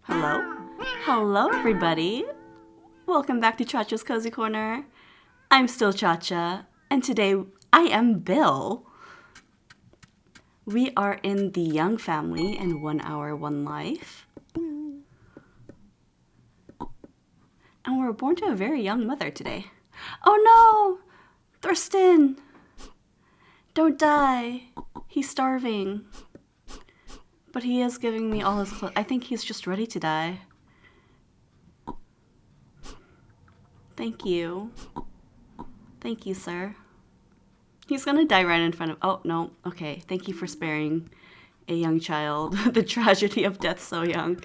Hello? Hello, everybody! Welcome back to Chacha's Cozy Corner. I'm still Chacha, and today I am Bill. We are in the Young family in 1 Hour, 1 Life. And we're born to a very young mother today. Oh no! Thurston! Don't die! He's starving. But he is giving me all his clothes. I think he's just ready to die. Thank you. Thank you, sir. He's gonna die right in front of... Oh, no. Okay. Thank you for sparing a young child the tragedy of death so young.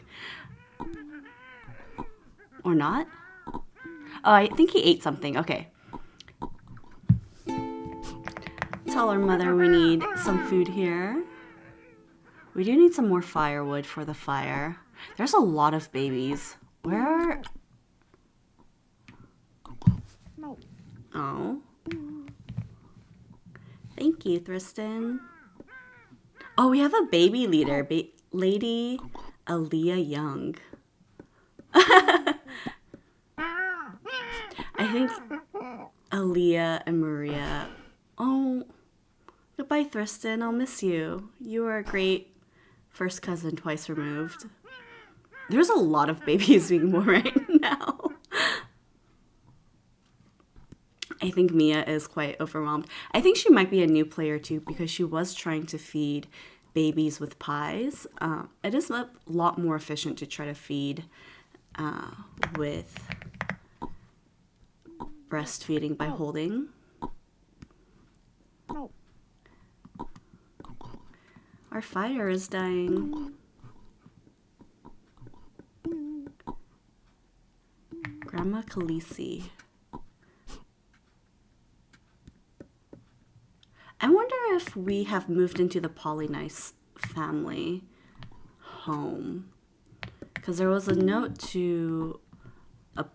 Or not? Oh, I think he ate something. Okay. Tell our mother we need some food here. We do need some more firewood for the fire. There's a lot of babies. Where are... Oh. Thank you, Tristan. Oh, we have a baby leader. Lady Aaliyah Young. I think Aaliyah and Maria... Oh. Goodbye, Tristan. I'll miss you. You are a great first cousin twice removed. There's a lot of babies being born right now. I think Mia is quite overwhelmed. I think she might be a new player too because she was trying to feed babies with pies. It is a lot more efficient to try to feed with breastfeeding by holding. Our fire is dying. Grandma Khaleesi. I wonder if we have moved into the Polynice family home. Because there was a note to a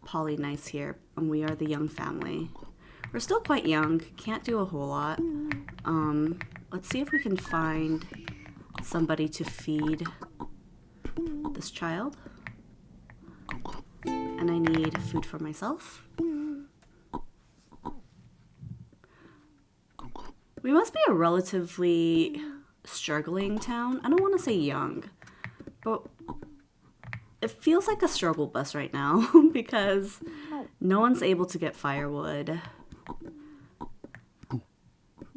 Polynice here, and we are the Young family. We're still quite young, can't do a whole lot. Let's see if we can find somebody to feed this child. And I need food for myself. We must be a relatively struggling town. I don't want to say young, but it feels like a struggle bus right now because no one's able to get firewood.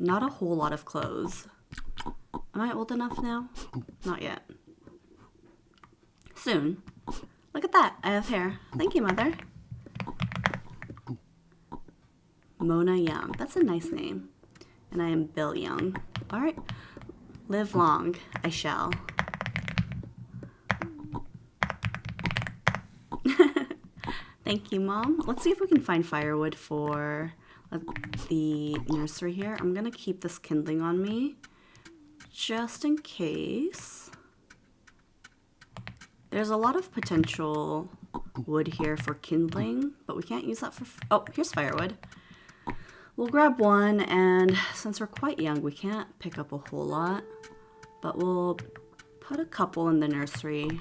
Not a whole lot of clothes. Am I old enough now? Not yet. Soon. Look at that. I have hair. Thank you, Mother. Mona Young. That's a nice name. And I am Bill Young. All right. Live long. I shall. Thank you, Mom. Let's see if we can find firewood for the nursery here. I'm gonna keep this kindling on me just in case. There's a lot of potential wood here for kindling, but we can't use that for... Oh, here's firewood. We'll grab one, and since we're quite young, we can't pick up a whole lot, but we'll put a couple in the nursery.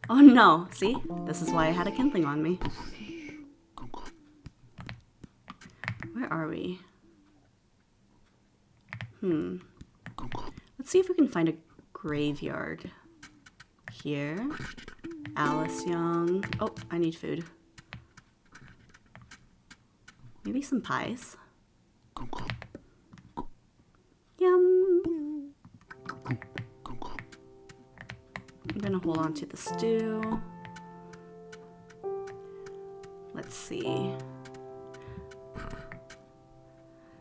Oh no, see? This is why I had a kindling on me. Where are we? Let's see if we can find a graveyard. Here. Alice Young. Oh, I need food. Maybe some pies. Yum! I'm gonna hold on to the stew. Let's see.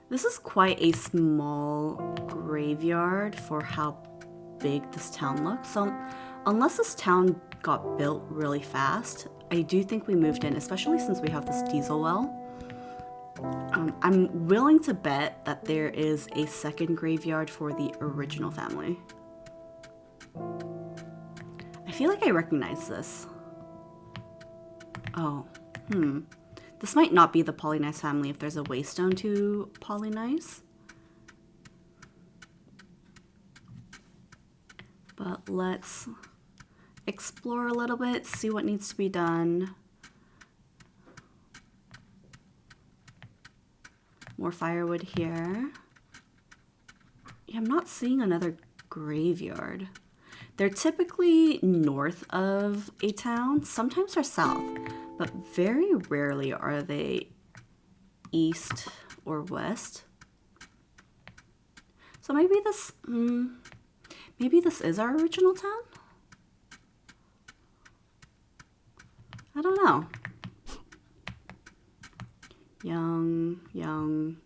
This is quite a small graveyard for how big this town looks. So unless this town got built really fast, I do think we moved in, especially since we have this diesel well. I'm willing to bet that there is a second graveyard for the original family. I feel like I recognize this. Oh, This might not be the Polynice family if there's a waystone to Polynice. But let's explore a little bit, see what needs to be done. More firewood here. Yeah, I'm not seeing another graveyard. They're typically north of a town, sometimes they're south, but very rarely are they east or west. So maybe this is our original town? I don't know. Young.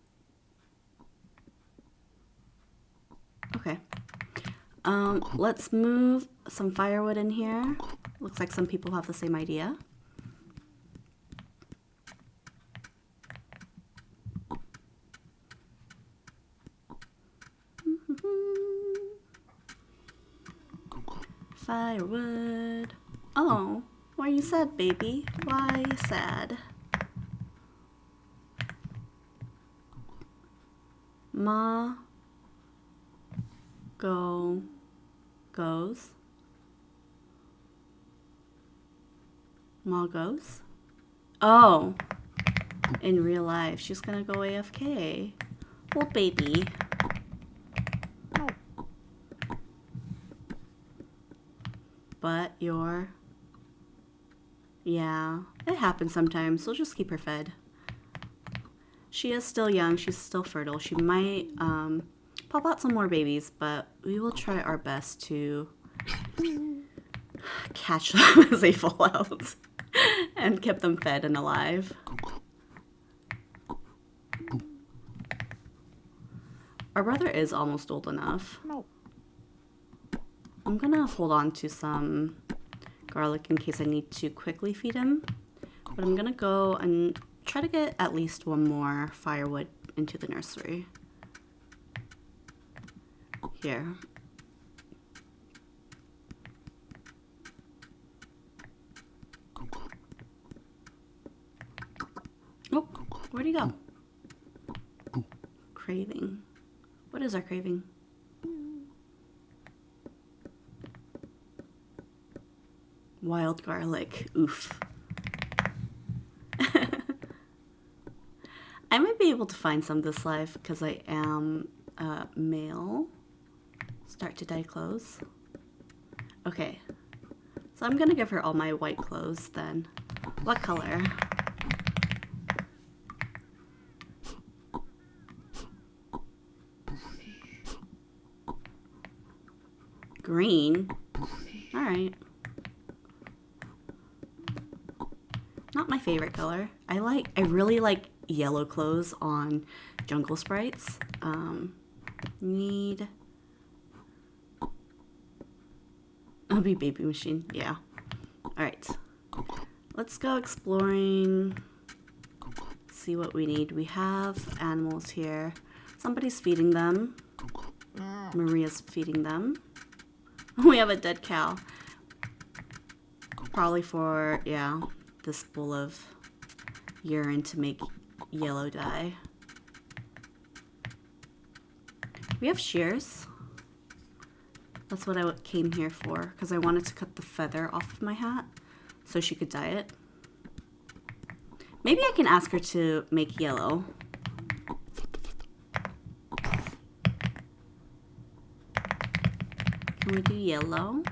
Okay. Let's move some firewood in here. Looks like some people have the same idea. Firewood. Oh, why are you sad, baby? Why are you sad? Ma goes. Ma goes? Oh, in real life, she's gonna go AFK. Oh, baby. But yeah, it happens sometimes, so just keep her fed. She is still young, she's still fertile. She might pop out some more babies, but we will try our best to catch them as they fall out and keep them fed and alive. Our brother is almost old enough. I'm gonna hold on to some garlic in case I need to quickly feed him. But I'm gonna go and try to get at least one more firewood into the nursery. Here. Oh, where'd he go? Craving. What is our craving? Wild garlic. Oof. I might be able to find some this life because I am male. Start to dye clothes. Okay. So I'm gonna give her all my white clothes then. What color? Green? Alright. Not my favorite color. I really like yellow clothes on jungle sprites. I'll be baby machine. Yeah. Alright. Let's go exploring. See what we need. We have animals here. Somebody's feeding them. Maria's feeding them. We have a dead cow. Probably for, yeah, this bowl of urine to make yellow dye. We have shears. That's what I came here for, because I wanted to cut the feather off of my hat so she could dye it. Maybe I can ask her to make yellow. Can we do yellow?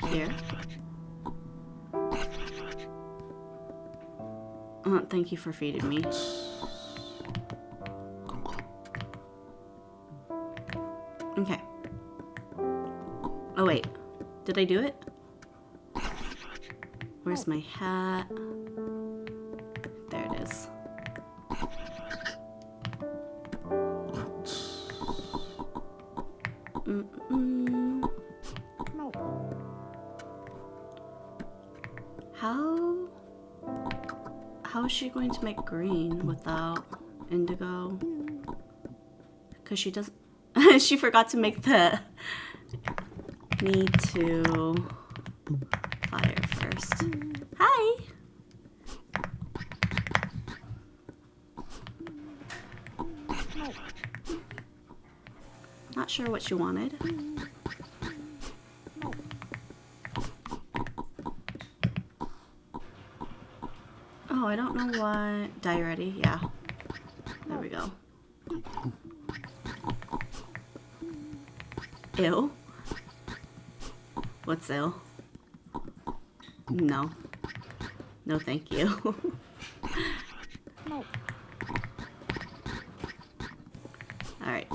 Here. Thank you for feeding me. Okay. Oh wait, did I do it? Where's my hat? There it is. How is she going to make green without indigo? Because she does. She forgot to make the need to fire first. Hi. Not sure what she wanted. Oh, I don't know what. Die ready? Yeah. There we go. Ew. What's ill? No. No, thank you. Alright.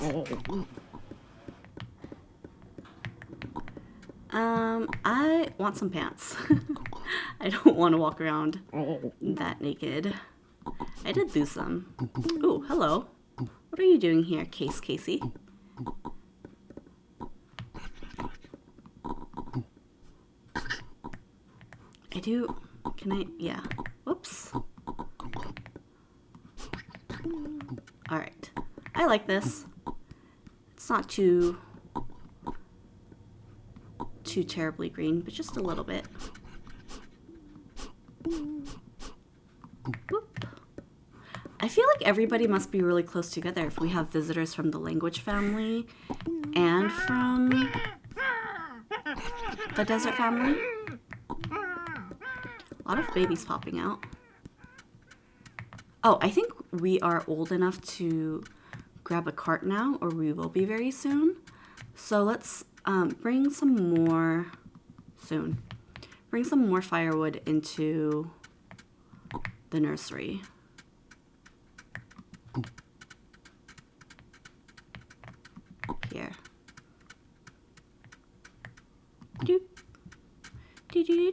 I want some pants. I don't want to walk around that naked. I did lose some. Ooh, hello. What are you doing here, Casey? I do... Can I... Yeah. Whoops. Alright. I like this. It's not too terribly green, but just a little bit. Whoop. I feel like everybody must be really close together if we have visitors from the language family and from the desert family. A lot of babies popping out. Oh, I think we are old enough to grab a cart now, or we will be very soon. So let's bring some more soon. Bring some more firewood into the nursery. Here. Doop. Do.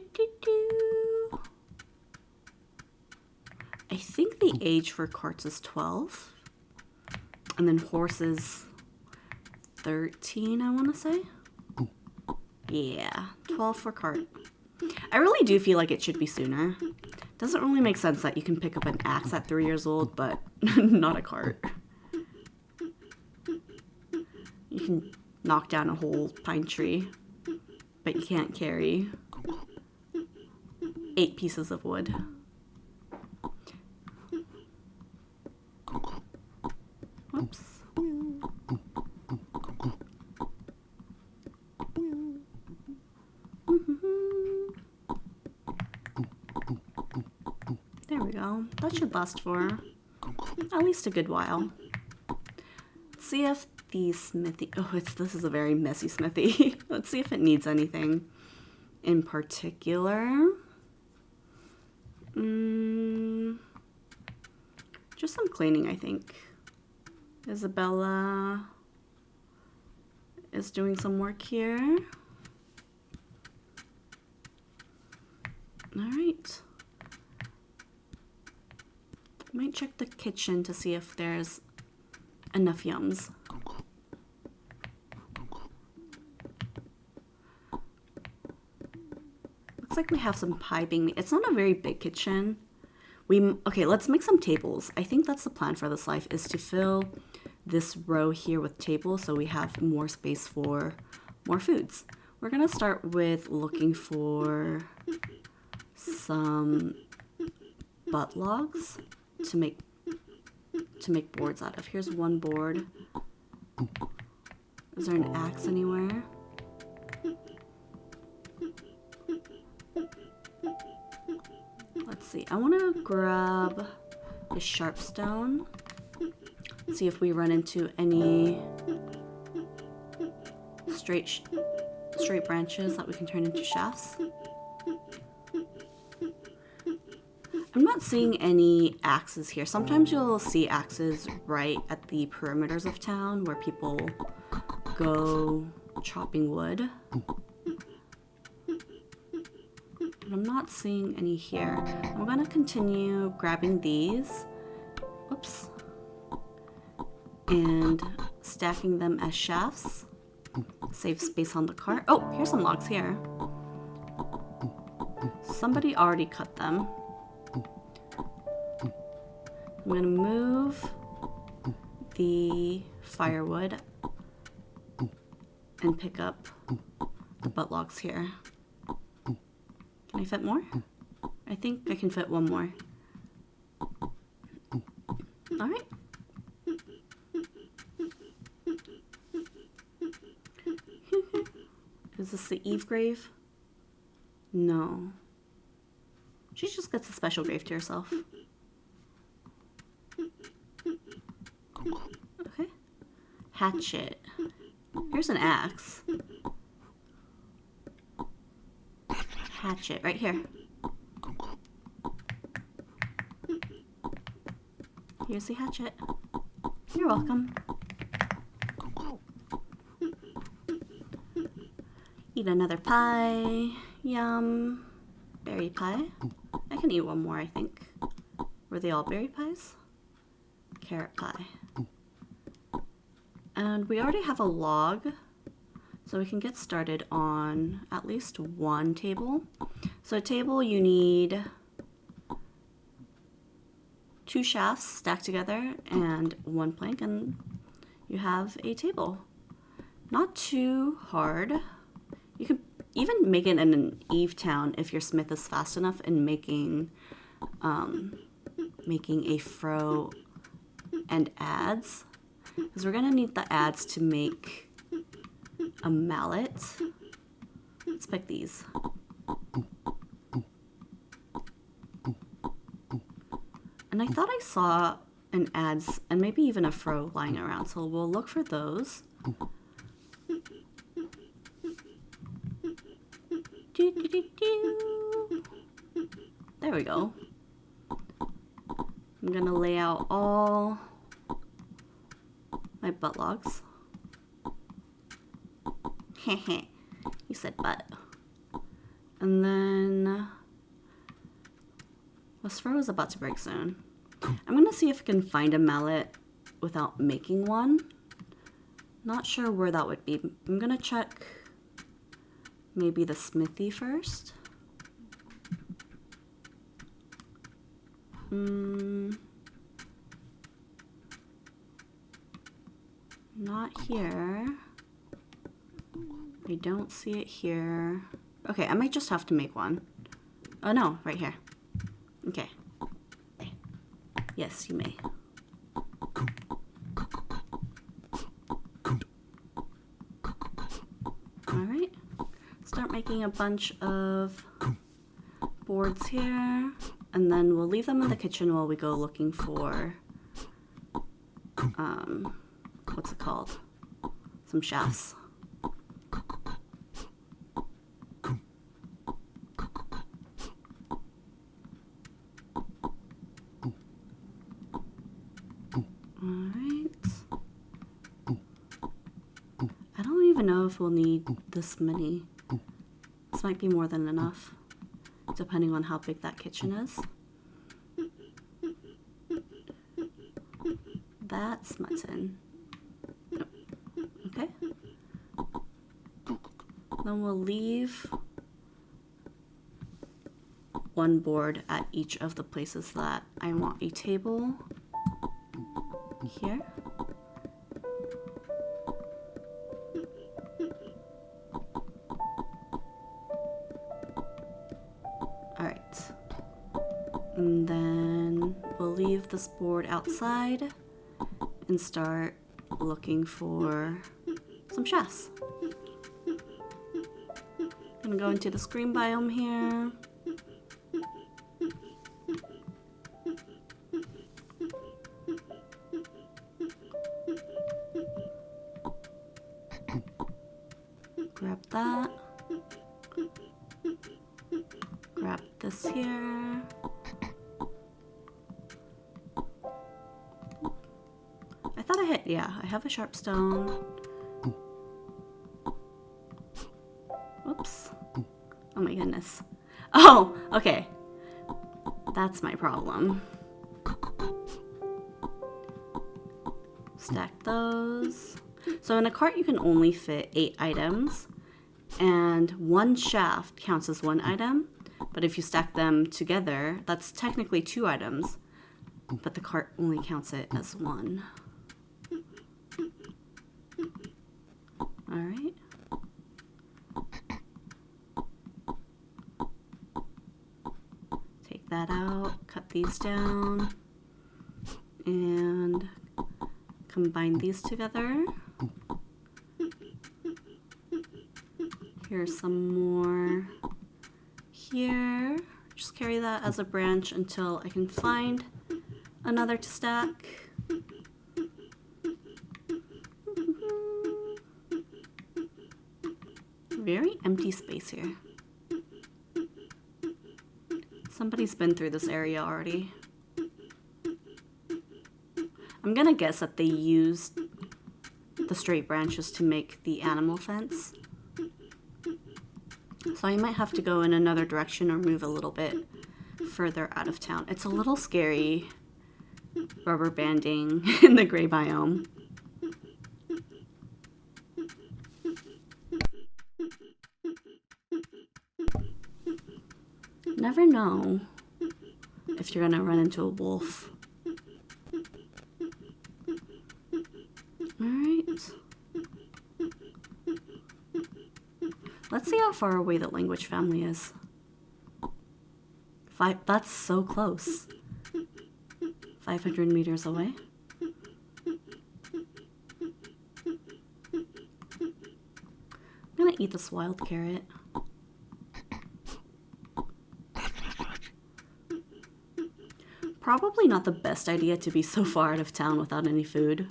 I think the age for carts is 12. And then horses 13, I want to say. Yeah, 12 for cart. I really do feel like it should be sooner. Doesn't really make sense that you can pick up an axe at 3 years old, but not a cart. You can knock down a whole pine tree, but you can't carry 8 pieces of wood. Whoops. There we go. That should last for at least a good while. Let's see if the smithy... Oh, this is a very messy smithy. Let's see if it needs anything in particular. Just some cleaning, I think. Isabella is doing some work here. All right. Might check the kitchen to see if there's enough yums. Looks like we have some pie being made. It's not a very big kitchen. Okay, let's make some tables. I think that's the plan for this life, is to fill this row here with tables so we have more space for more foods. We're gonna start with looking for some butt logs to make boards out of. Here's one board. Is there an axe anywhere? Let's see. I want to grab the sharp stone. See if we run into any straight branches that we can turn into shafts. I'm not seeing any axes here. Sometimes you'll see axes right at the perimeters of town where people go chopping wood. But I'm not seeing any here. I'm gonna continue grabbing these. Oops. And stacking them as shafts. Save space on the cart. Oh, here's some logs here. Somebody already cut them. I'm going to move the firewood and pick up the butt logs here. Can I fit more? I think I can fit one more. All right. this the Eve grave? No. She just gets a special grave to herself. Okay. Hatchet. Here's an axe. Hatchet, right here. Here's the hatchet. You're welcome. Eat another pie. Yum. Berry pie. I can eat one more, I think. Were they all berry pies? Carrot pie. And we already have a log, so we can get started on at least one table. So a table, you need 2 shafts stacked together and 1 plank, and you have a table. Not too hard. You can even make it in an Eve town if your smith is fast enough in making a froe and adze, because we're gonna need the adze to make a mallet. Let's pick these. And I thought I saw an adze and maybe even a froe lying around, so we'll look for those. There we go. I'm gonna lay out all my butt logs. Heh, you said butt. And then this fur is about to break soon. I'm gonna see if I can find a mallet without making one. Not sure where that would be. I'm gonna check maybe the smithy first. Not here. I don't see it here. Okay, I might just have to make one. Oh no, right here. Okay. Yes, you may. Alright. Start making a bunch of boards here, and then we'll leave them in the kitchen while we go looking for what's it called? Some shafts. Alright. I don't even know if we'll need this many. This might be more than enough, depending on how big that kitchen is. That's mutton. Okay. Then we'll leave one board at each of the places that I want a table. Here. Alright. And then we'll leave this board outside and start looking for some shafts. I'm gonna go into the screen biome here. Grab that. Grab this here. I thought I hit, yeah, I have a sharp stone. Whoops. Oh my goodness. Oh, okay. That's my problem. Stack those. So in a cart you can only fit 8 items, and 1 shaft counts as 1 item, but if you stack them together, that's technically 2 items, but the cart only counts it as 1. Alright. Take that out, cut these down, and combine these together. Here's some more here. Just carry that as a branch until I can find another to stack. Very empty space here. Somebody's been through this area already. I'm gonna guess that they used the straight branches to make the animal fence. So I might have to go in another direction or move a little bit further out of town. It's a little scary rubber banding in the gray biome. Never know if you're gonna run into a wolf. Alright. Let's see how far away the language family is. That's so close. 500 meters away. I'm gonna eat this wild carrot. Probably not the best idea to be so far out of town without any food.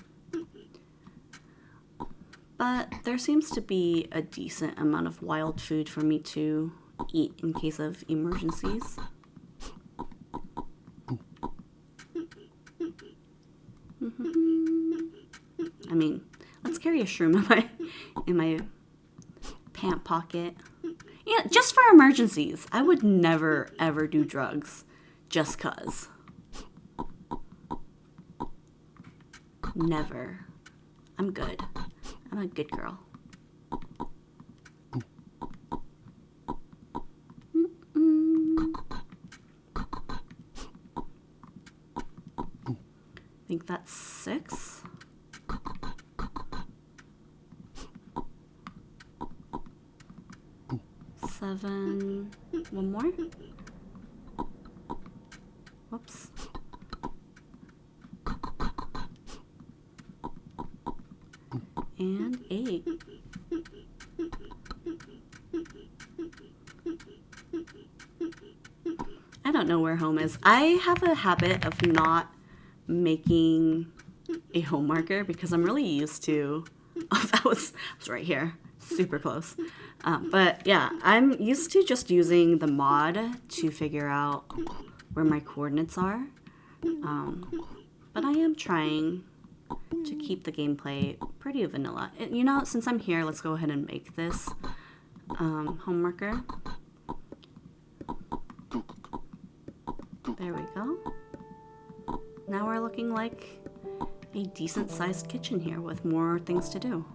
But there seems to be a decent amount of wild food for me to eat in case of emergencies. I mean, let's carry a shroom in my pant pocket. Yeah, just for emergencies. I would never ever do drugs just 'cause. Never. I'm good. I'm a good girl. I think that's 6. Seven. One more. Whoops. And 8. I don't know where home is. I have a habit of not making a home marker because I'm really used to. Oh, that was right here, super close. But yeah, I'm used to just using the mod to figure out where my coordinates are. But I am trying to keep the gameplay pretty vanilla. You know, since I'm here, let's go ahead and make this home marker. There we go. Now we're looking like a decent sized kitchen here with more things to do.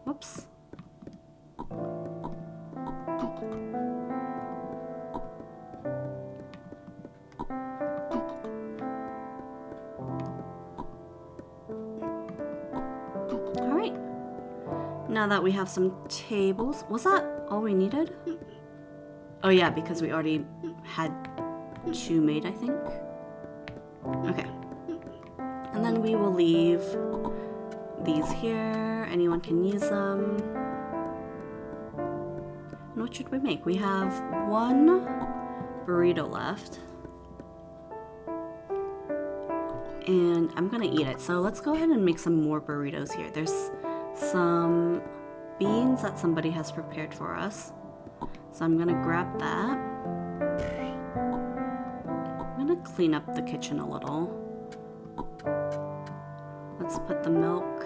Whoops. Alright. Now that we have some tables, was that all we needed? Oh yeah, because we already had 2 made, I think. Okay. And then we will leave these here. Anyone can use them. And what should we make? We have 1 burrito left. And I'm gonna eat it. So let's go ahead and make some more burritos here. There's some beans that somebody has prepared for us. So I'm gonna grab that. I'm gonna clean up the kitchen a little. Let's put the milk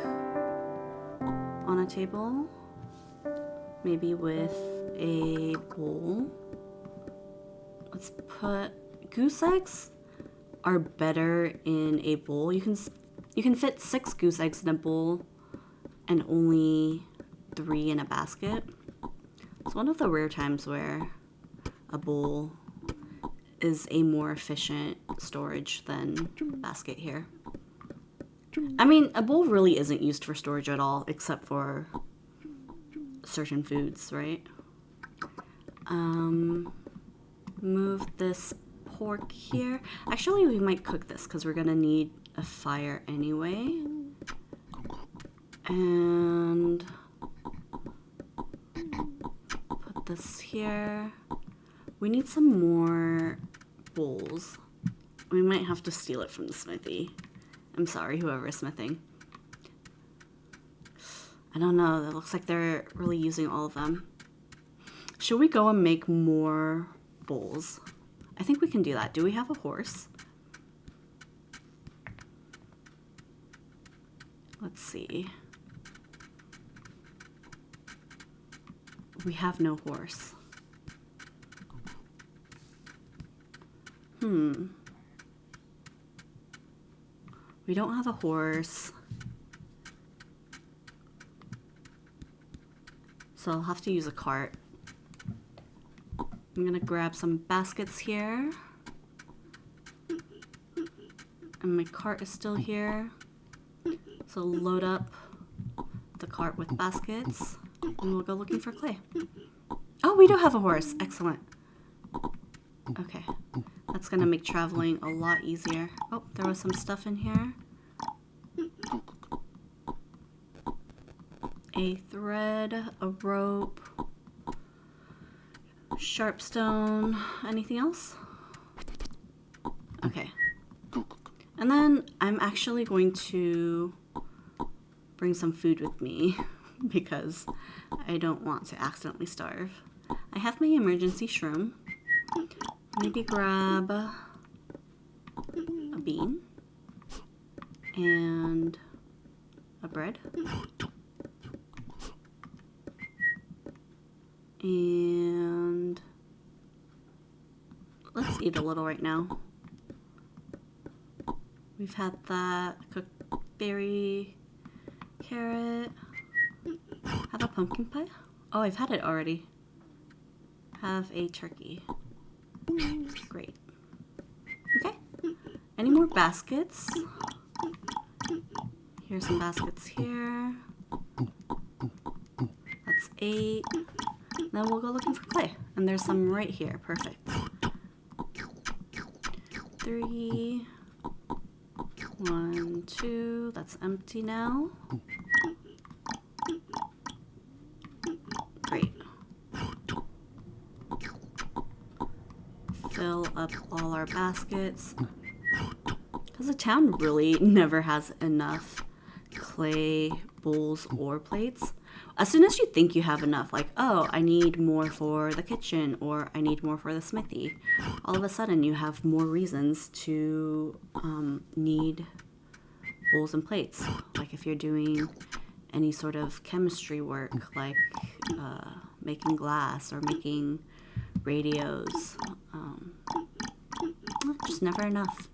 on a table, maybe with a bowl. Let's put goose eggs are better in a bowl. You can fit 6 goose eggs in a bowl and only 3 in a basket. It's one of the rare times where a bowl is a more efficient storage than a basket here. I mean, a bowl really isn't used for storage at all, except for certain foods, right? Move this pork here. Actually, we might cook this because we're gonna need a fire anyway. this here. We need some more bowls. We might have to steal it from the smithy. I'm sorry, whoever is smithing. I don't know. It looks like they're really using all of them. Should we go and make more bowls? I think we can do that. Do we have a horse? Let's see. We have no horse. We don't have a horse. So I'll have to use a cart. I'm gonna grab some baskets here. And my cart is still here. So load up the cart with baskets. And we'll go looking for clay. Oh, we do have a horse. Excellent. Okay. That's gonna make traveling a lot easier. Oh, there was some stuff in here. A thread, a rope, sharp stone. Anything else? Okay. And then I'm actually going to bring some food with me because I don't want to accidentally starve. I have my emergency shroom. Maybe grab a bean and a bread. And let's eat a little right now. We've had that cooked berry, carrot. Have a pumpkin pie? Oh, I've had it already. Have a turkey. Great. Okay. Any more baskets? Here's some baskets here. That's 8. Then we'll go looking for clay. And there's some right here. Perfect. 3. 1, 2. That's empty now. Great. Fill up all our baskets. Because the town really never has enough clay bowls or plates. As soon as you think you have enough, like, oh, I need more for the kitchen or I need more for the smithy, all of a sudden you have more reasons to need bowls and plates. Like if you're doing any sort of chemistry work, like making glass or making radios. Just never enough.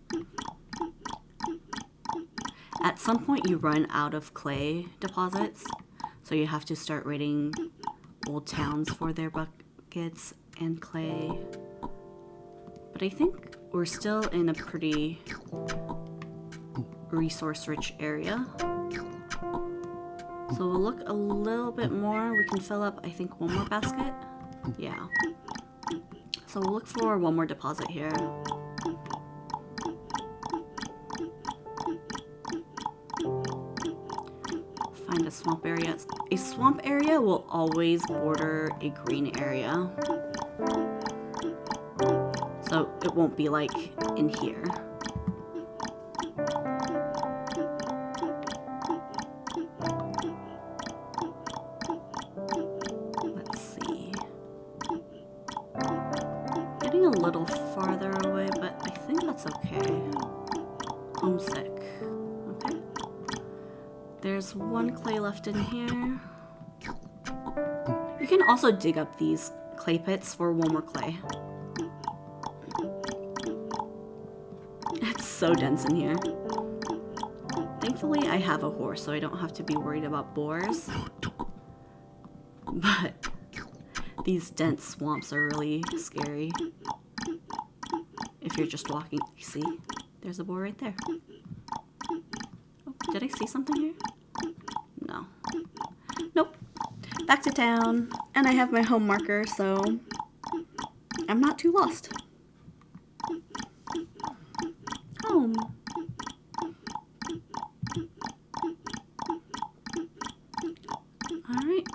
At some point you run out of clay deposits, so you have to start raiding old towns for their buckets and clay. But I think we're still in a pretty resource-rich area. So we'll look a little bit more. We can fill up, I think, one more basket. Yeah. So we'll look for one more deposit here. Find a swamp area. A swamp area will always border a green area. So it won't be like in here. Let's see. Getting a little farther away, but I think that's okay. Homesick. Okay. There's one clay left in here. You can also dig up these clay pits for one more clay. It's so dense in here. Thankfully, I have a horse, so I don't have to be worried about boars. But these dense swamps are really scary. If you're just walking, you see, there's a boar right there. Oh, did I see something here? No. Nope. Back to town. And I have my home marker, so I'm not too lost. Home. Alright.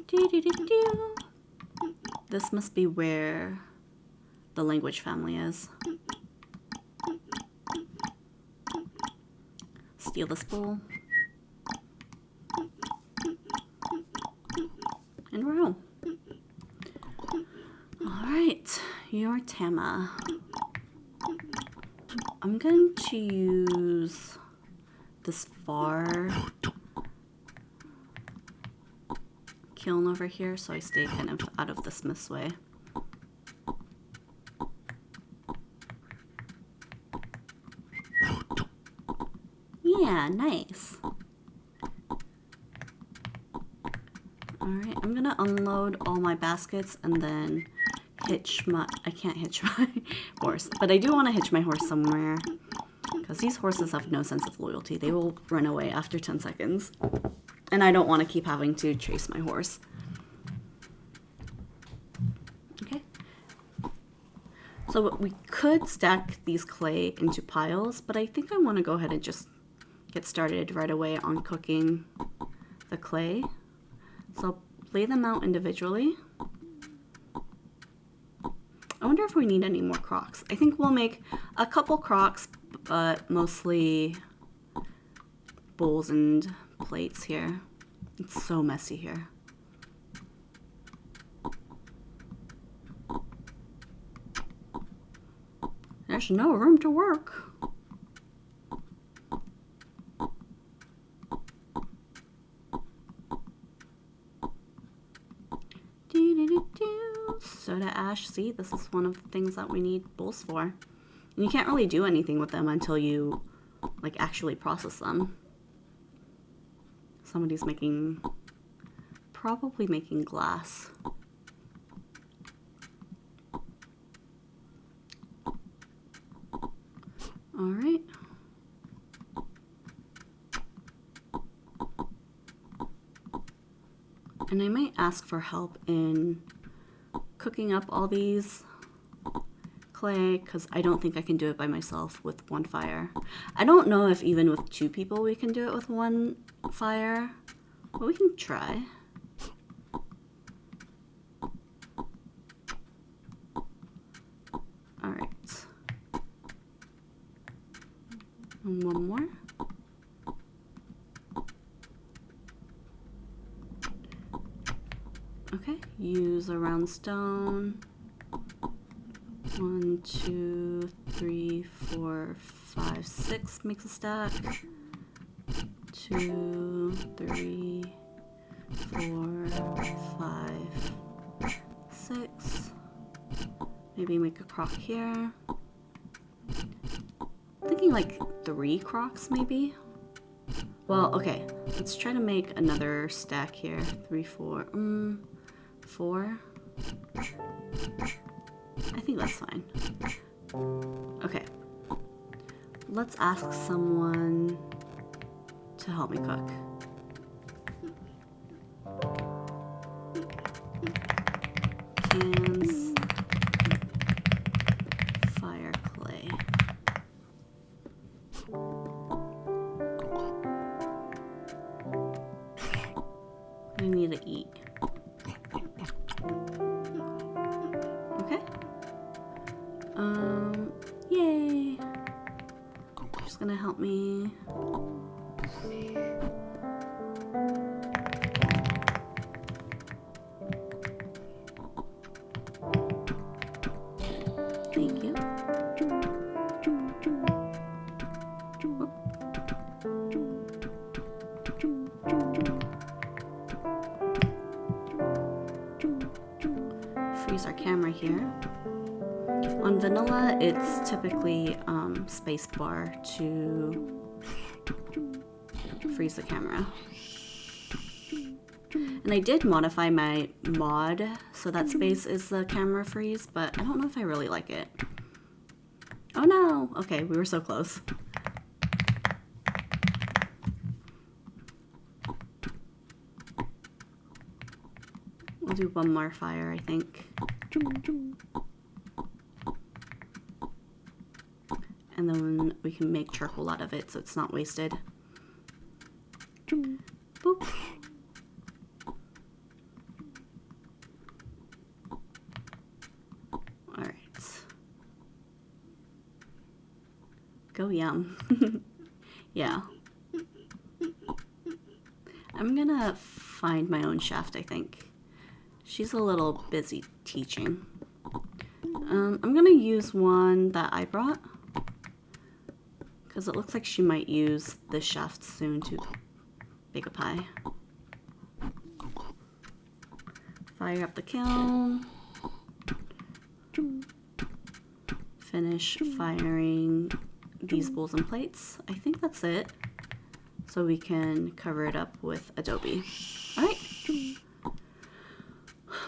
Do-do-do-do. This must be where the language family is. Steal this bowl. And we're home. Alright, you're Tama. I'm going to use this far kiln over here so I stay kind of out of the smith's way. Yeah, nice. Alright, I'm gonna unload all my baskets and then I can't hitch my horse, but I do want to hitch my horse somewhere because these horses have no sense of loyalty. They will run away after 10 seconds and I don't want to keep having to chase my horse. Okay. So we could stack these clay into piles, but I think I want to go ahead and just get started right away on cooking the clay. So I'll lay them out individually. I wonder if we need any more crocks. I think we'll make a couple crocks, but mostly bowls and plates here. It's so messy here. There's no room to work. Soda ash, see, this is one of the things that we need bowls for. And you can't really do anything with them until you like actually process them. Somebody's probably making glass. All right. And I might ask for help in cooking up all these clay because I don't think I can do it by myself with one fire. I don't know if even with 2 people we can do it with one fire, but we can try. All right. And one more. Okay, use a round stone. 1, 2, 3, 4, 5, 6 makes a stack. 2, 3, 4, 5, 6. Maybe make a crock here. I'm thinking like 3 crocks maybe. Well, okay, let's try to make another stack here. 3, 4, 4. I think that's fine. Okay. Let's ask someone to help me cook. Cans. Fire clay. We need to eat. Okay. Yay. She's gonna help me. Thank you. Freeze our camera here. On vanilla, it's typically space bar to freeze the camera. And I did modify my mod so that space is the camera freeze, but I don't know if I really like it. Oh no! Okay, we were so close. We'll do one more fire, I think. And then we can make charcoal out of it so it's not wasted. Boop. yum. Yeah. I'm gonna find my own chef, I think. She's a little busy teaching. I'm gonna use one that I brought, because it looks like she might use the chef soon to bake a pie. Fire up the kiln. Finish firing these bowls and plates. I think that's it. So we can cover it up with adobe. All right.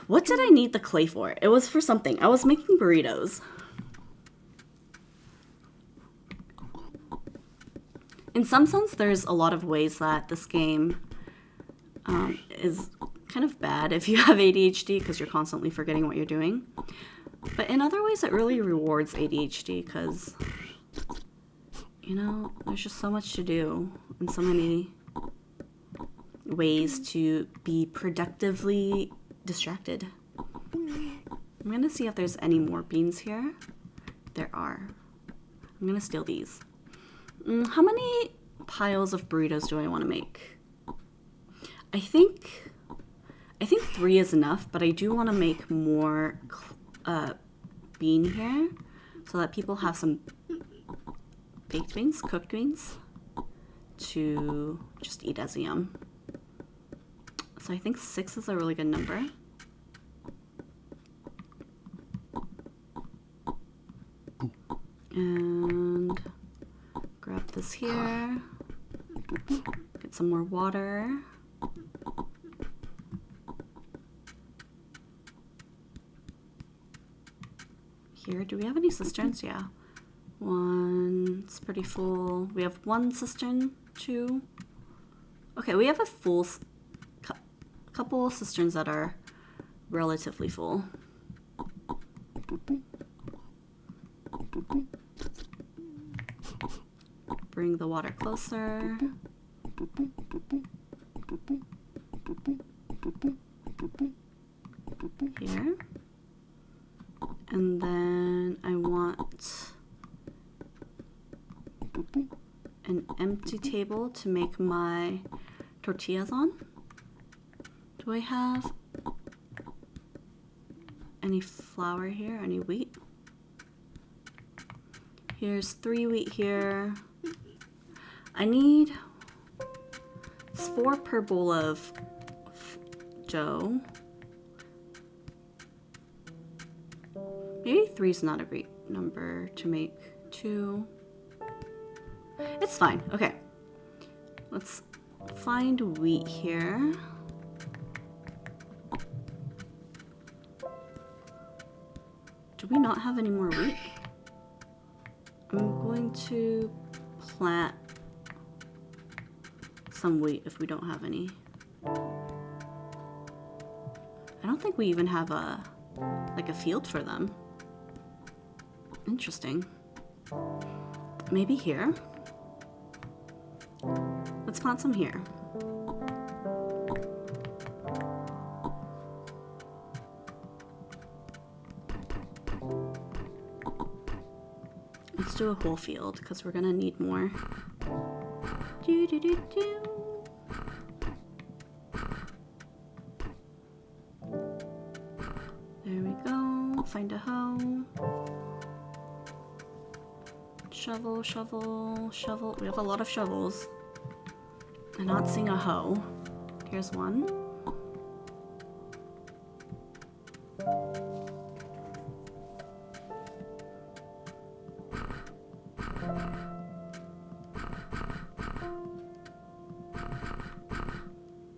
What did I need the clay for? It was for something. I was making burritos. In some sense, there's a lot of ways that this game is kind of bad if you have ADHD because you're constantly forgetting what you're doing. But in other ways, it really rewards ADHD because, you know, there's just so much to do and so many ways to be productively distracted. I'm gonna see if there's any more beans here. There are. I'm gonna steal these. How many piles of burritos do I want to make? I think 3 is enough, but I do want to make more bean here so that people have some baked beans, cooked beans, to just eat as yum. So I think 6 is a really good number. And grab this here. Get some more water. Here, do we have any cisterns? Yeah. One's pretty full. We have 1 cistern, 2. Okay, we have a full couple cisterns that are relatively full. Bring the water closer. Here. And then I want an empty table to make my tortillas on. Do I have any flour here? Any wheat? Here's 3 wheat here. I need 4 per bowl of dough. Maybe 3 is not a great number to make 2. It's fine. Okay. Let's find wheat here. Do we not have any more wheat? I'm going to plant some wheat if we don't have any. I don't think we even have a field for them. Interesting. Maybe here. Let's plant some here. Let's do a whole field because we're gonna need more. Do, do, do, do. There we go. Find a hoe. Shovel, shovel, shovel. We have a lot of shovels. I'm not seeing a hoe. Here's one.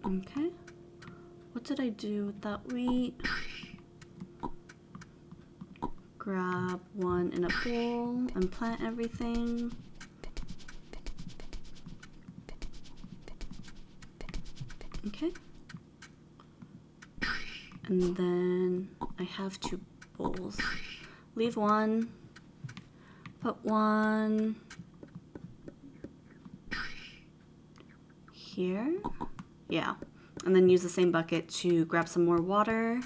Okay. What did I do with that wheat? Grab one in a bowl and plant everything. Okay. And then I have 2 bowls. Leave one. Put one here. Yeah. And then use the same bucket to grab some more water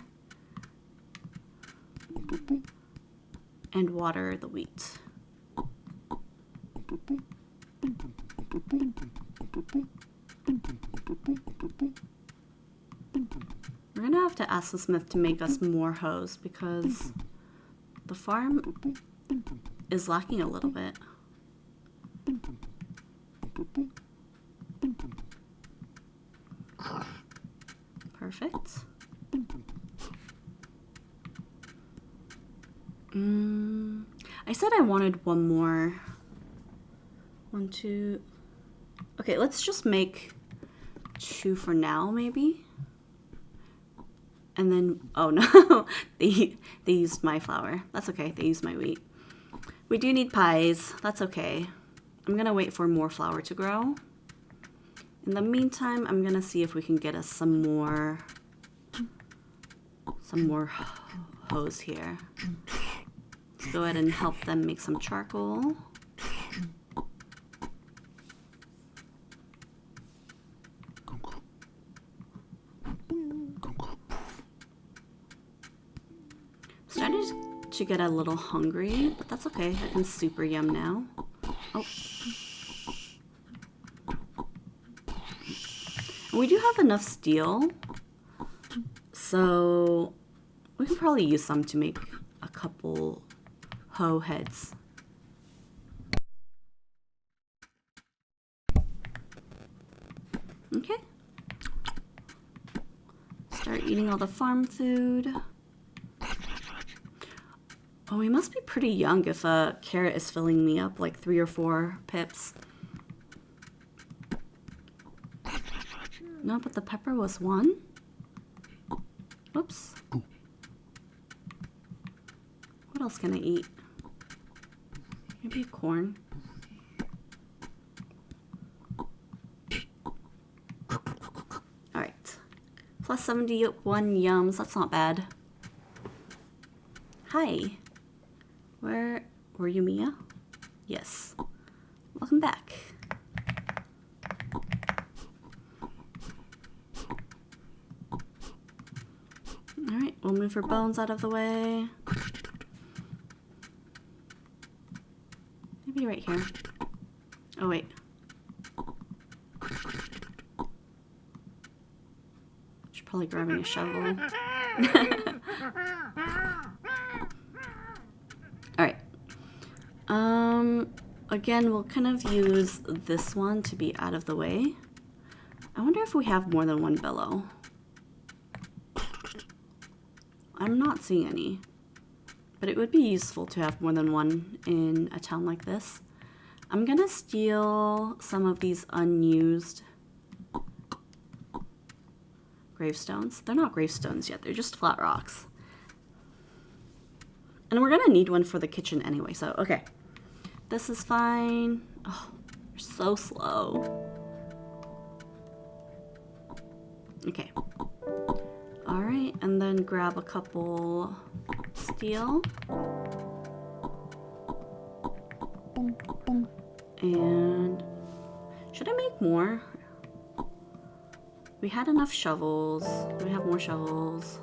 and water the wheat. We're gonna have to ask the smith to make us more hose because the farm is lacking a little bit. Perfect. I said I wanted one more. 1, 2. Okay, let's just make 2 for now, maybe. And then, oh no, they used my flour. That's okay, they used my wheat. We do need pies, that's okay. I'm gonna wait for more flour to grow. In the meantime, I'm gonna see if we can get us some more hose here. Let's go ahead and help them make some charcoal. Starting to get a little hungry, but that's okay. I can super yum now. Oh. We do have enough steel, so we can probably use some to make a couple hoe heads. Okay. Start eating all the farm food. Oh, we must be pretty young if a carrot is filling me up like 3 or 4 pips. No, but the pepper was 1. Whoops. What else can I eat? Maybe corn. Alright. Plus 71 yums. That's not bad. Hi. Where were you, Mia? Yes. Welcome back. Alright, we'll move her bones out of the way. Maybe right here. Oh, wait. She's probably grabbing a shovel. Alright. Again, we'll kind of use this one to be out of the way. I wonder if we have more than one bellow. I'm not seeing any, but it would be useful to have more than one in a town like this. I'm gonna steal some of these unused gravestones. They're not gravestones yet, they're just flat rocks. And we're gonna need one for the kitchen anyway, so okay. This is fine. Oh, you're so slow. Okay. Alright, and then grab a couple steel. And should I make more? We had enough shovels. We have more shovels.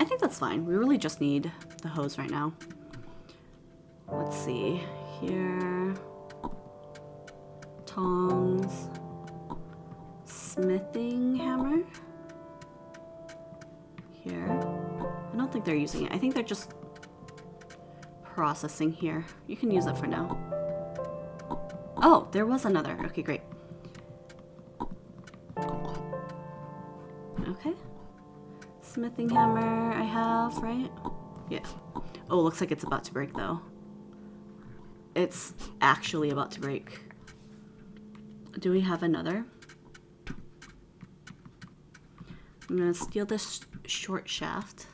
I think that's fine. We really just need the hose right now. Let's see. Here. Tongs. Smithing hammer. Here. I don't think they're using it. I think they're just processing here. You can use it for now. Oh, there was another. Okay, great. Okay. Smithing hammer I have, right? Yeah. Oh, looks like it's about to break though. It's actually about to break. Do we have another? I'm gonna steal this short shaft.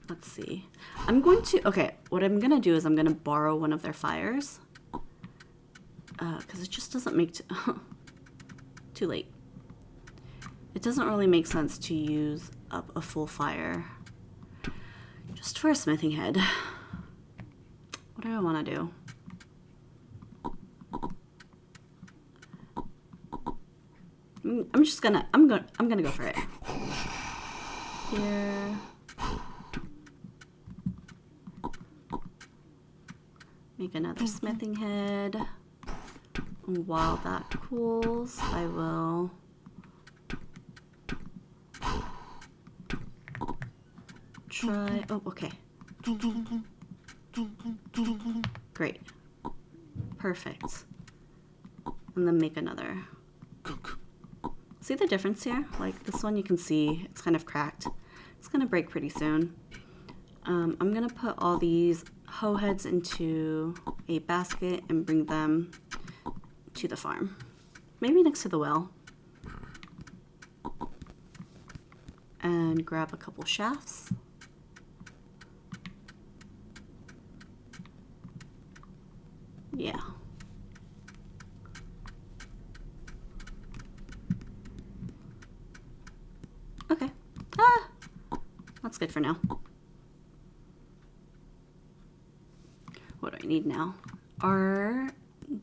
Let's see. I'm going to, okay, what I'm gonna do is I'm gonna borrow one of their fires. Because it just doesn't make, too late. It doesn't really make sense to use up a full fire just for a smithing head. What do I want to do? I'm gonna go for it. here. Make another smithing head. And while that cools, I will try. Oh, okay. Great. Perfect. And then make another. See the difference here? Like this one you can see it's kind of cracked. It's gonna break pretty soon. I'm gonna put all these hoe heads into a basket and bring them to the farm. Maybe next to the well. And grab a couple shafts. Yeah. Okay. Ah! That's good for now. What do I need now? Are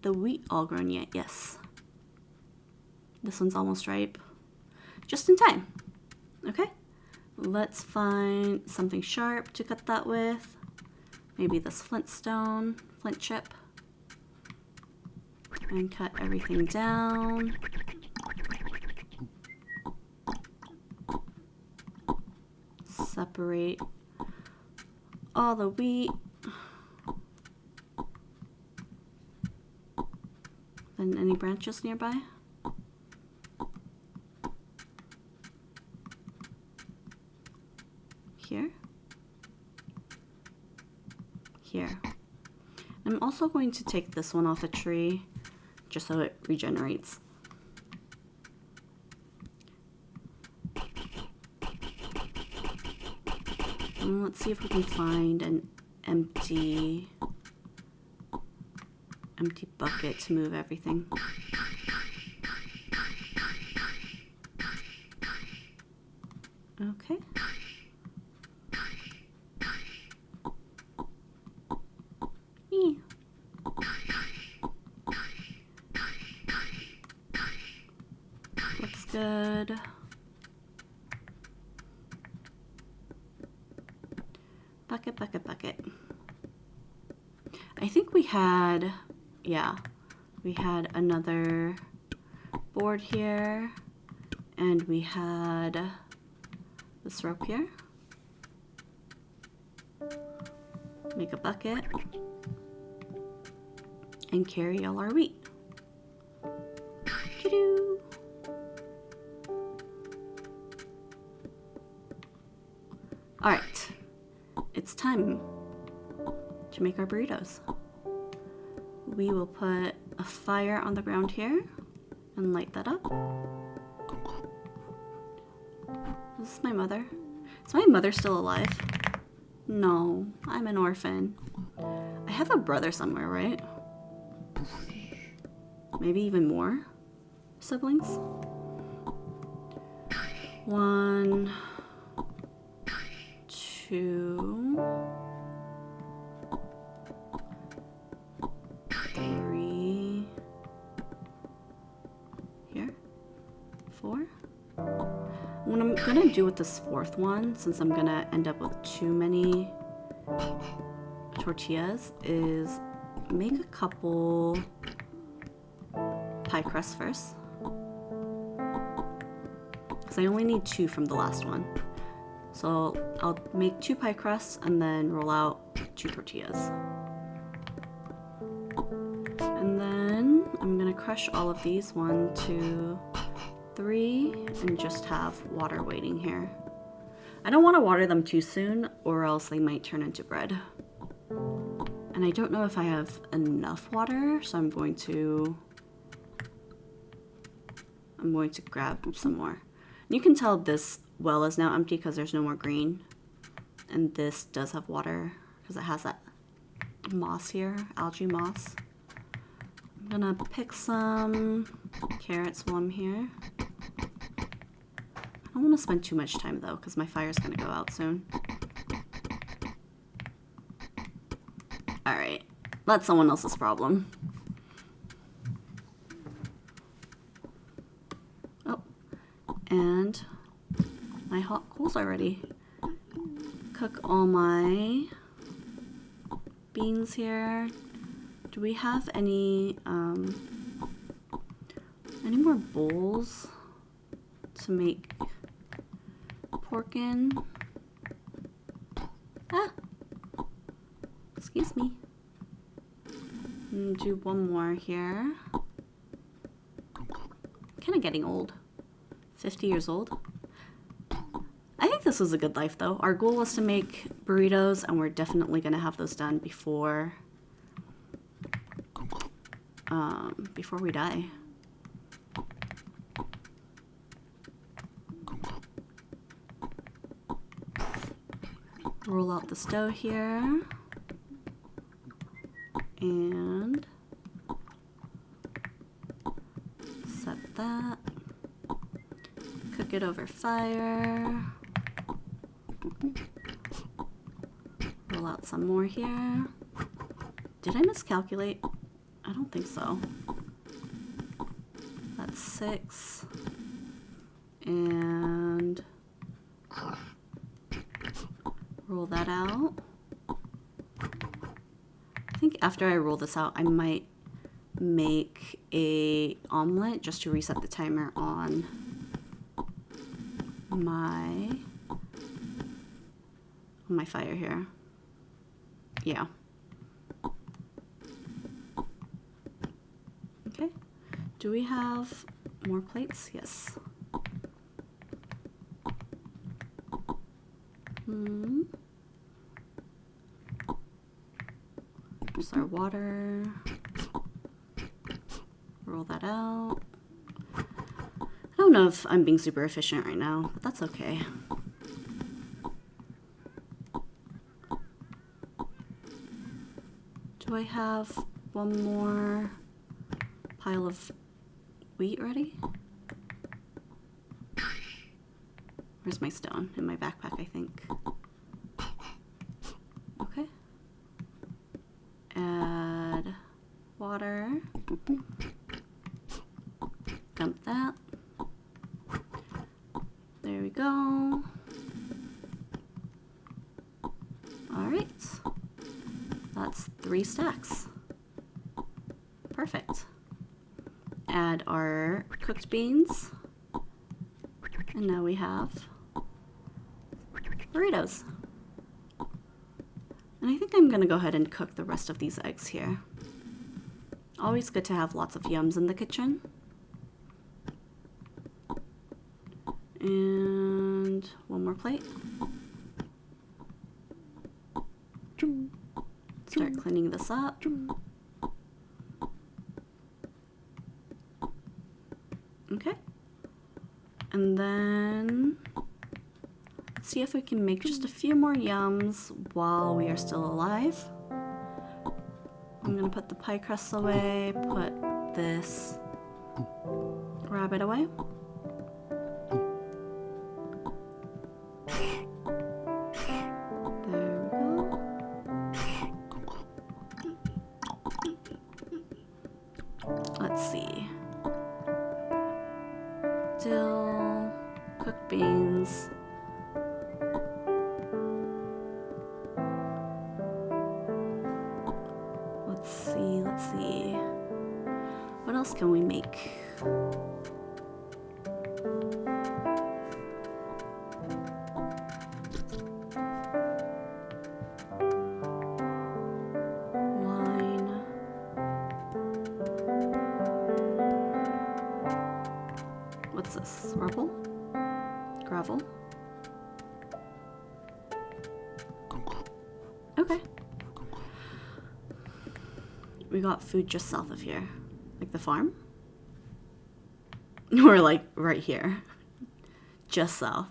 the wheat all grown yet? Yes. This one's almost ripe. Just in time. Okay. Let's find something sharp to cut that with. Maybe this flint chip. And cut everything down. Separate all the wheat. And any branches nearby? Here. Here. I'm also going to take this one off the tree just so it regenerates. And let's see if we can find an empty bucket to move everything. Okay. Looks good. Bucket, bucket, bucket. I think we had, yeah, we had another board here, and we had this rope here. Make a bucket and carry all our wheat. Doo-doo. All right, it's time to make our burritos. We will put a fire on the ground here and light that up. Is this my mother? Is my mother still alive? No, I'm an orphan. I have a brother somewhere, right? Maybe even more siblings? 1, 2, 3, here, 4. What I'm gonna do with this 4th one, since I'm gonna end up with too many tortillas, is make a couple pie crusts first. Because I only need 2 from the last one. So I'll make 2 pie crusts and then roll out 2 tortillas. And then I'm gonna crush all of these, 1, 2, 3, and just have water waiting here. I don't want to water them too soon or else they might turn into bread. And I don't know if I have enough water, so I'm going to grab some more. And you can tell this well is now empty because there's no more green. And this does have water because it has that moss here, algae moss. I'm gonna pick some carrots while I'm here. I don't want to spend too much time though because my fire's gonna go out soon. Alright, that's someone else's problem. And my hot coals already. Cook all my beans here. Do we have any more bowls to make pork in? Ah! Excuse me. Do one more here. Kind of getting old. 50 years old. I think this was a good life though. Our goal was to make burritos and we're definitely going to have those done before we die. Roll out the stove here. And set that. Cook it over fire. Roll out some more here. Did I miscalculate? I don't think so. That's 6. And roll that out. I think after I roll this out, I might make a omelet just to reset the timer on my fire here. Yeah. Okay. Do we have more plates? Yes. Just our water. Roll that out. I don't know if I'm being super efficient right now, but that's okay. Do I have one more pile of wheat ready? Where's my stone? In my backpack, I think. Okay. Add water. Dump that. There we go. Alright. That's 3 stacks. Perfect. Add our cooked beans. And now we have burritos. And I think I'm gonna go ahead and cook the rest of these eggs here. Always good to have lots of yums in the kitchen. And one more plate. Start cleaning this up. Okay. And then let's see if we can make just a few more yums while we are still alive. I'm gonna put the pie crusts away, put this rabbit away. There we go. Let's see. Dill, cooked beans. Let's see. What else can we make? Wine. What's this? Rubble? Gravel? Okay. We got food just south of here. Like the farm? We're like right here. Just south.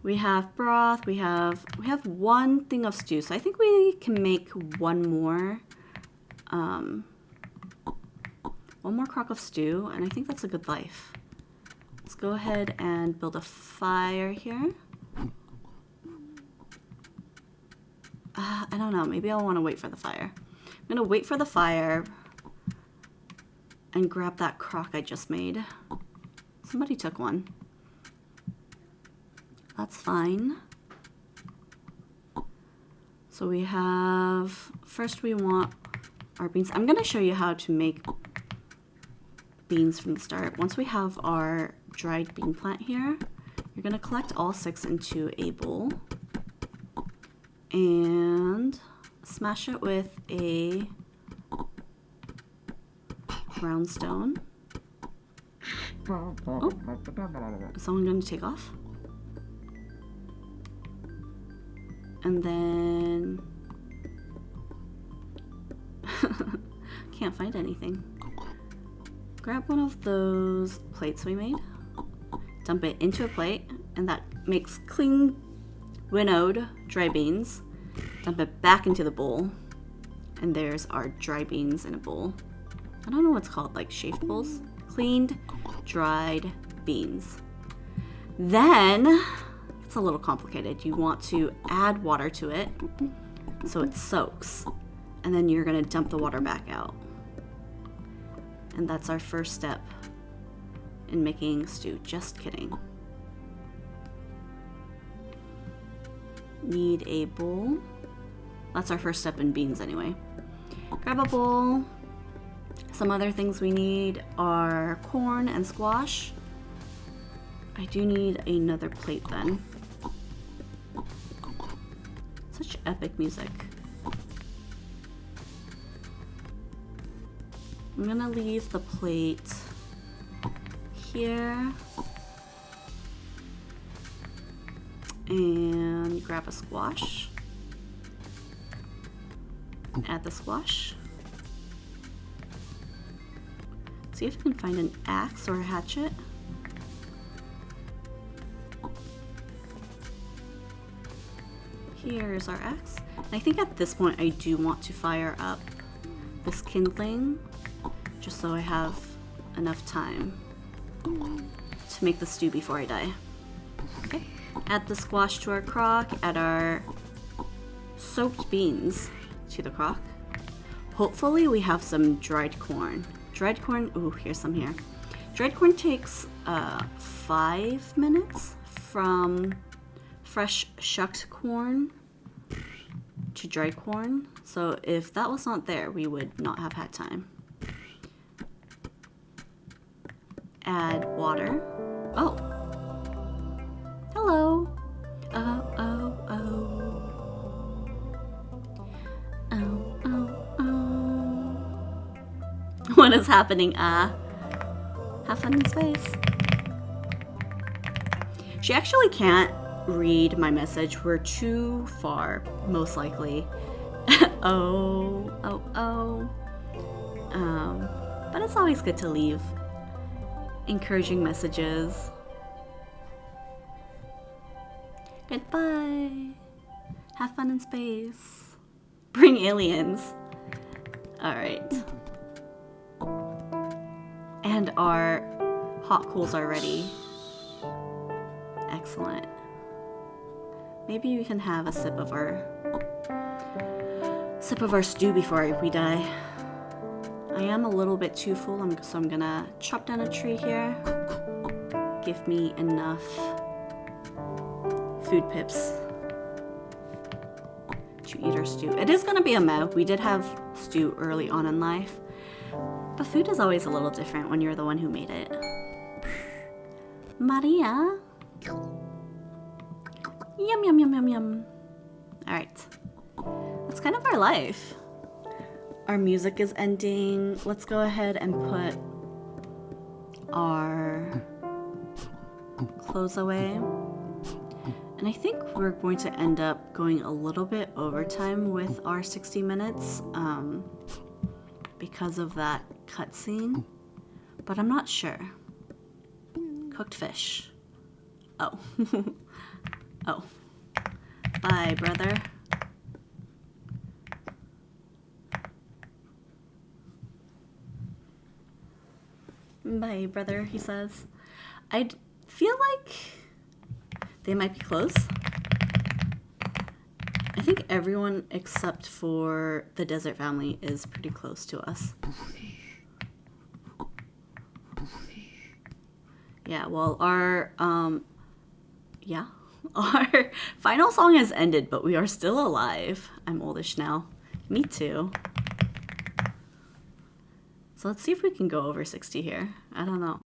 We have broth. We have one thing of stew. So I think we can make one more crock of stew, and I think that's a good life. Let's go ahead and build a fire here. I don't know. Maybe I'll want to wait for the fire. I'm gonna wait for the fire and grab that crock I just made. Somebody took one. That's fine. So we have, first we want our beans. I'm gonna show you how to make beans from the start. Once we have our dried bean plant here, you're gonna collect all 6 into a bowl and smash it with a brown stone. Oh, is someone going to take off? And then can't find anything. Grab one of those plates we made, dump it into a plate, and that makes clean winnowed dry beans. Dump it back into the bowl, and there's our dry beans in a bowl. I don't know what's called, like shaved bowls. Cleaned, dried beans. Then, it's a little complicated. You want to add water to it so it soaks, and then you're gonna dump the water back out. And that's our first step in making stew. Just kidding. Need a bowl. That's our first step in beans anyway. Grab a bowl. Some other things we need are corn and squash. I do need another plate then. Such epic music. I'm gonna leave the plate here. And grab a squash. Add the squash. See if you can find an axe or a hatchet. Here's our axe. And I think at this point I do want to fire up this kindling just so I have enough time to make the stew before I die. Okay. Add the squash to our crock, add our soaked beans to the crock. Hopefully we have some dried corn. Dried corn, ooh, here's some here. Dried corn takes 5 minutes from fresh shucked corn to dried corn. So if that was not there, we would not have had time. Add water. Oh. Hello. Oh, oh, oh. Oh, oh, oh. What is happening? Have fun in space. She actually can't read my message. We're too far, most likely. Oh, oh, oh. But it's always good to leave encouraging messages. Goodbye. Have fun in space. Bring aliens. All right. And our hot coals are ready. Excellent. Maybe we can have a sip of our stew before we die. I am a little bit too full, so I'm gonna chop down a tree here. Give me enough food pips to eat our stew. It is gonna be a mess. We did have stew early on in life, but food is always a little different when you're the one who made it. Maria. Yum, yum, yum, yum, yum. All right. That's kind of our life. Our music is ending. Let's go ahead and put our clothes away. And I think we're going to end up going a little bit overtime with our 60 minutes because of that cutscene. But I'm not sure. Cooked fish. Oh. Oh. Bye, brother. Bye, brother, he says. I feel like they might be close. I think everyone except for the desert family is pretty close to us. Yeah, well, our, yeah, Our final song has ended, but we are still alive. I'm oldish now. Me too. So let's see if we can go over 60 here. I don't know.